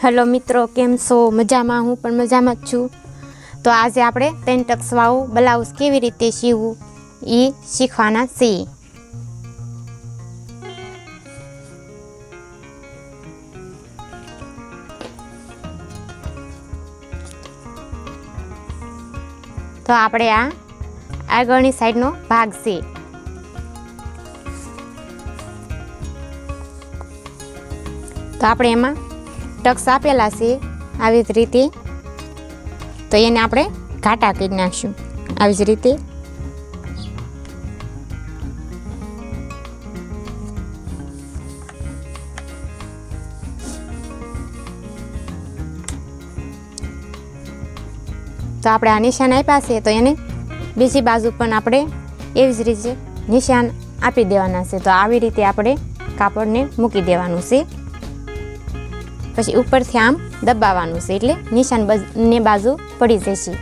Hello મિત્રો, કેમ છો? મજામાં? હું પણ મજામાં જ છું. તો આજે આપણે 3 ટક્સવાળું બ્લાઉઝ કેવી રીતે સીવવું એ શીખવાના છીએ. તો આપણે આ આગળની સાઈડનો ભાગ છે. તો આપણે એમાં ટક્સ આપેલા છે આવી જ રીતે, તો એને આપણે ઘાટા કરી નાખશું આવી જ રીતે. તો આપણે આ નિશાન આપ્યા છે, તો એને બીજી બાજુ પણ આપણે એવી જ રીતે નિશાન આપી દેવાના છે. તો આવી રીતે આપણે કાપડને મૂકી દેવાનું છે, પછી ઉપરથી આમ દબાવવાનું છે એટલે નિશાન બંને બાજુ પડી જશે.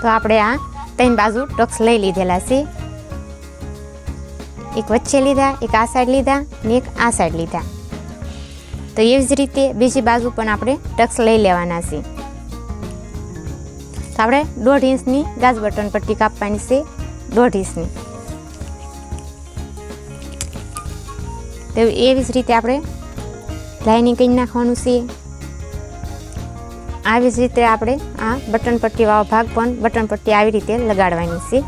તો આપણે આ 3 બાજુ ટક્સ લઈ લીધેલા છે. એક વચ્ચે લીધા, એક આ સાઈડ લીધા ને એક આ સાઈડ લીધા. તો એવી જ રીતે બીજી બાજુ પણ આપણે ટક્સ લઈ લેવાના છે. તો આપણે 1.5 ઇંચની ગાજ બટન પટ્ટી કાપવાની છે, 1.5 ઇંચની. તો એવી જ રીતે આપણે લાઇનિંગ કરી નાખવાનું છે. આવી જ રીતે આપણે આ બટન પટ્ટી વાળો ભાગ પણ બટન પટ્ટી આવી રીતે લગાડવાની છે.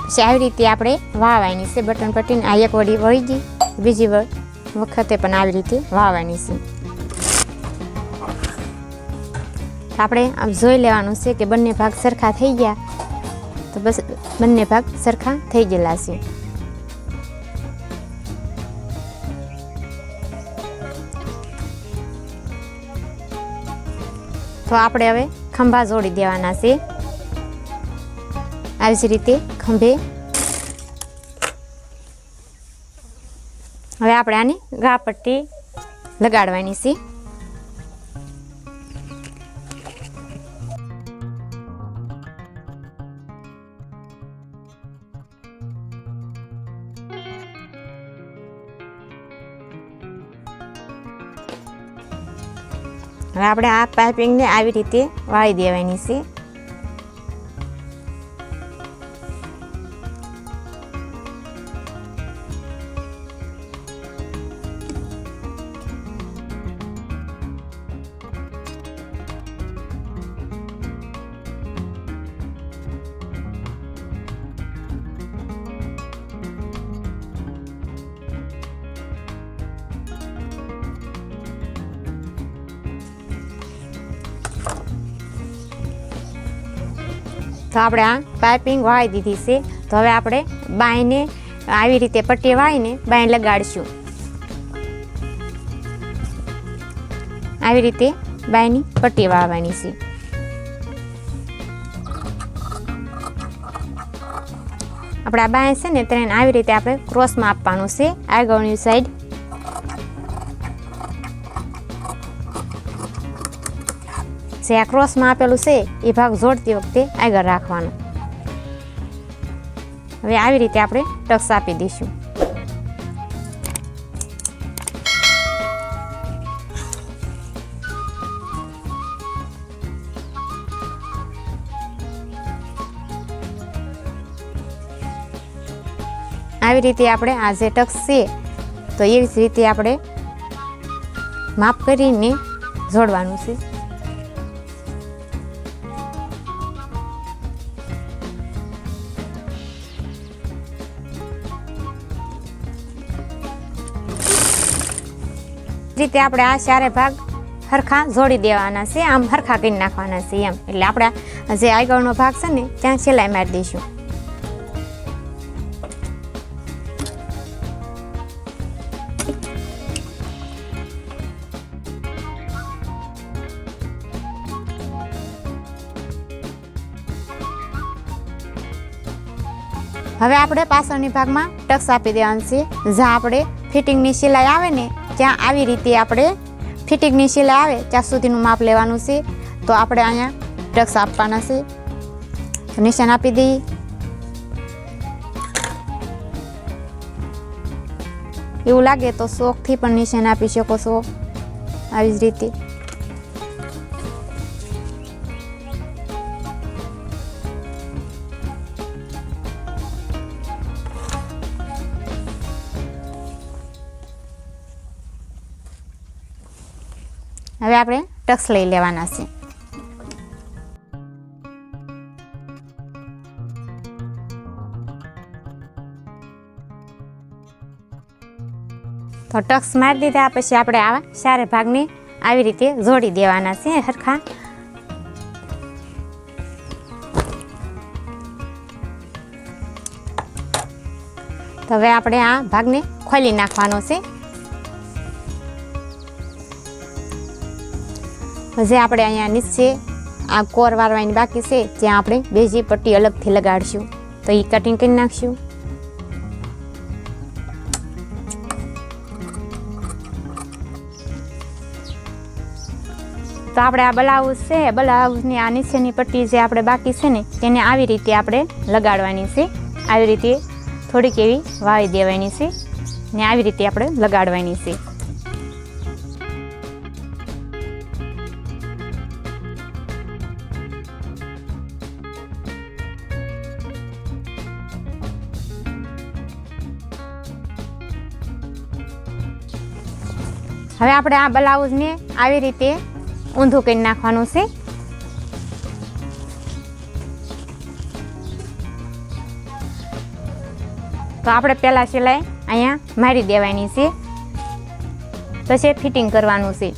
પછી આવી રીતે આપણે વાવવાની છે બટન પટ્ટીને. આ એક વળી વળી ગઈ, બીજી વખતે પણ આવી રીતે વાવવાની છે. આપણે આમ જોઈ લેવાનું છે કે બંને ભાગ સરખા થઈ ગયા. તો બસ બંને ભાગ સરખા થઈ ગયેલા છે. તો આપણે હવે ખંભા જોડી દેવાના છે આવી જ રીતે ખંભે. હવે આપણે આની ગા પટ્ટી લગાડવાની છે. હવે આપણે આ પાઇપિંગને આવી રીતે વાળી દેવાની છે. તો આપણે આ પાઇપિંગ વાળી દીધી છે. તો હવે આપણે બાઈને આવી રીતે પટ્ટી વાળીને બાઈ લગાડીશું. આવી રીતે બાઈની પટ્ટી વાળવાની છે. આપણે આ બાઈ છે ને તેને આવી રીતે આપણે ક્રોસમાં આપવાનું છે આગળની સાઈડ. જે આ ક્રોસમાં આપેલું છે એ ભાગ જોડતી વખતે આગળ રાખવાનો. હવે આવી રીતે આપણે ટક્સ આપી દઈશું. આવી રીતે આપણે આ જે ટક્સ છે તો એવી જ રીતે આપણે માપ કરીને જોડવાનું છે. રીતે આપણે આ ચારે ભાગ હરખા જોડી દેવાના છે, આમ હરખા કરી નાખવાના છે એમ. એટલે આપણે જે આગળનો ભાગ છે ને ત્યાં સિલાઈ મારી દઈશું. હવે આપણે પાછળની ભાગમાં ટક્સ આપી દેવાનું છે. જ્યાં આપણે ફિટિંગની સિલાઈ આવે ને ત્યાં આવી રીતે આપણે ફિટિંગની સિલાઈ આવે ત્યાં સુધીનું માપ લેવાનું છે. તો આપણે અહીંયા ટક્સ આપવાના છે. નિશાન આપી દઈએ. એવું લાગે તો શોખથી પણ નિશાન આપી શકો છો આવી જ રીતે. હવે આપણે ટક્સ લઈ લેવાના છે. તો ટક્સ મારી દીધા પછી આપણે આવા ચારે ભાગને આવી રીતે જોડી દેવાના છે હરખા. તો હવે આપણે આ ભાગને ખોલી નાખવાનો છે. હજી આપણે અહીંયા નીચે આ કોર વારવાની બાકી છે ત્યાં આપણે બીજી પટ્ટી અલગથી લગાડશું. તો એ કટિંગ કરી નાખશું. તો આપણે આ બ્લાઉઝ છે, બ્લાઉઝની આ નીચેની પટ્ટી જે આપણે બાકી છે ને તેને આવી રીતે આપણે લગાડવાની છે. આવી રીતે થોડીક એવી વાવી દેવાની છે ને આવી રીતે આપણે લગાડવાની છે. હવે આપણે આ બ્લાઉઝને આવી રીતે ઊંધું કરી નાખવાનું છે. તો આપણે પહેલા સિલાઈ અહીંયા મારી દેવાની છે, પછી ફિટિંગ કરવાનું છે.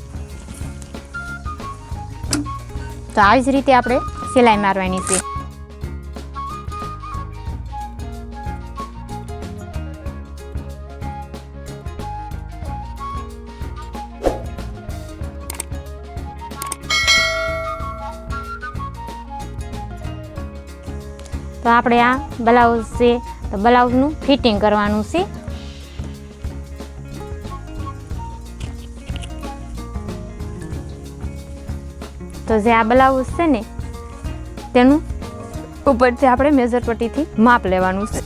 તો આવી જ રીતે આપણે સિલાઈ મારવાની છે. તો આપણે આ બ્લાઉઝ છે તો બ્લાઉઝનું ફિટિંગ કરવાનું છે. તો જે આ બ્લાઉઝ છે ને તેનું ઉપરથી આપણે મેજર પટ્ટીથી માપ લેવાનું છે.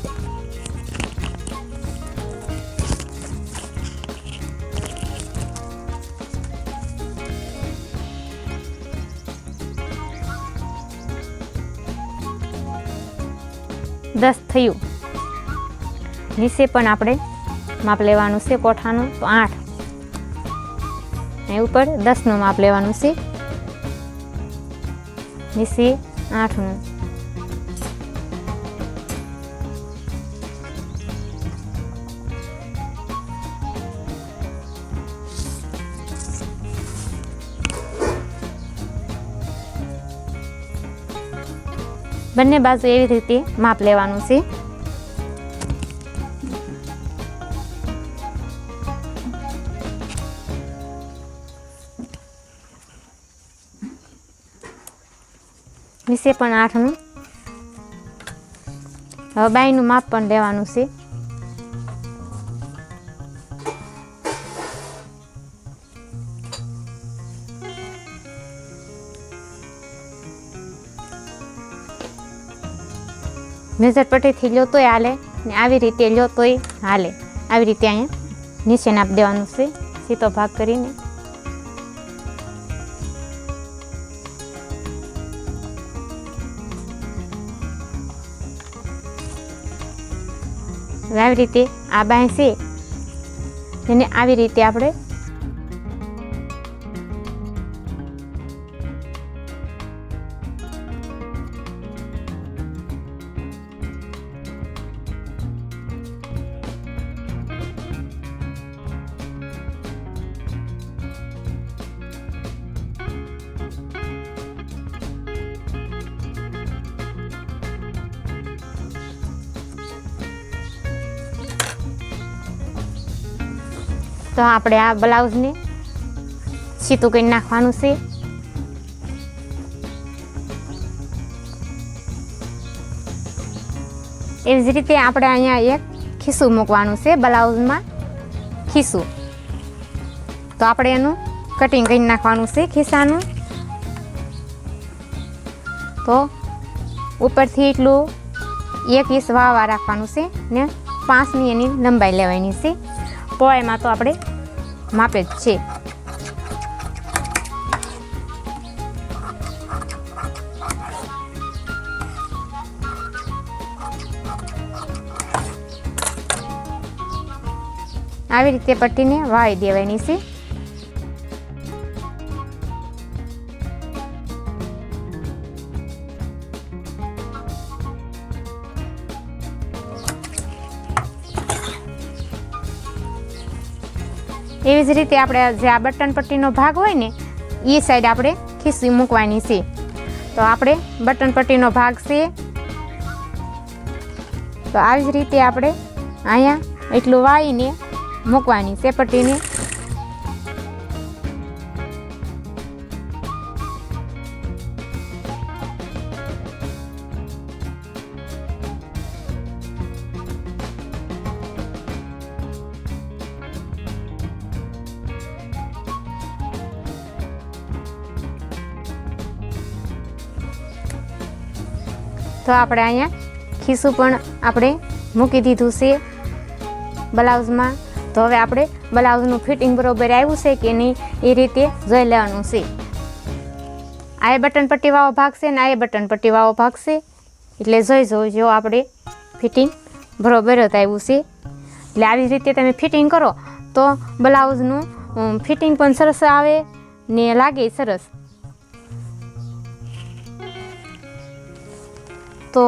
દસ થયું. નીચે પણ આપણે માપ લેવાનું છે કોઠાનું, તો 8. એ ઉપર 10નું માપ લેવાનું છે, નીચે 8નું. બંને બાજુ એવી રીતે માપ લેવાનું છે. નીચે પણ 8નું. હવે બાયનું માપ પણ લેવાનું છે. મેજર પટ્ટીથી લો તોય હાલે ને આવી રીતે લો તોય હાલે. આવી રીતે અહીંયા નીચે નાપ દેવાનું છે સીધો ભાગ કરીને. આવી રીતે આ બાય છે એને આવી રીતે આપણે તો આપણે આ બ્લાઉઝને સીતું કરી નાખવાનું છે. એવી જ રીતે આપણે અહીંયા એક ખીસું મૂકવાનું છે બ્લાઉઝમાં, ખીસું. તો આપણે એનું કટિંગ કરી નાખવાનું છે ખિસ્સાનું. તો ઉપરથી એટલું 1 ઇંચ વાવા રાખવાનું છે ને 5ની એની લંબાઈ લેવાની છે. પહોળાઈમાં તો આપણે માપે જ છે. આવી રીતે પટ્ટીને વાળી દેવાની છે. એવી જ રીતે આપણે જે આ બટન પટ્ટીનો ભાગ હોય ને એ સાઈડ આપણે ખીસી મૂકવાની છે. તો આપણે બટન પટ્ટીનો ભાગ છે. તો આવી જ રીતે આપણે અહીંયા એટલું વાળીને મૂકવાની છે પટ્ટીને. તો આપણે અહીંયા ખીસું પણ આપણે મૂકી દીધું છે બ્લાઉઝમાં. તો હવે આપણે બ્લાઉઝનું ફિટિંગ બરોબર આવ્યું છે કે નહીં એ રીતે જોઈ લેવાનું છે. આ એ બટન પટ્ટીવાળો ભાગ છે ને આ એ બટન પટ્ટીવાળો ભાગ છે, એટલે જોઈ આપણે ફિટિંગ બરોબર જ આવ્યું છે. એટલે આવી રીતે તમે ફિટિંગ કરો તો બ્લાઉઝનું ફિટિંગ પણ સરસ આવે ને લાગે સરસ. તો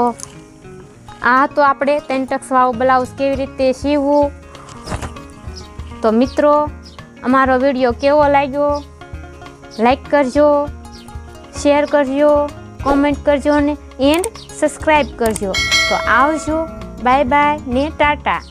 આ તો આપણે 3 ટક્સવાળું બ્લાઉઝ કેવી રીતે સીવવું. તો મિત્રો, અમારો વિડીયો કેવો લાગ્યો લાઈક કરજો, શેર કરજો, કોમેન્ટ કરજો ને એન્ડ સબસ્ક્રાઈબ કરજો. તો આવજો, બાય બાય ને ટાટા.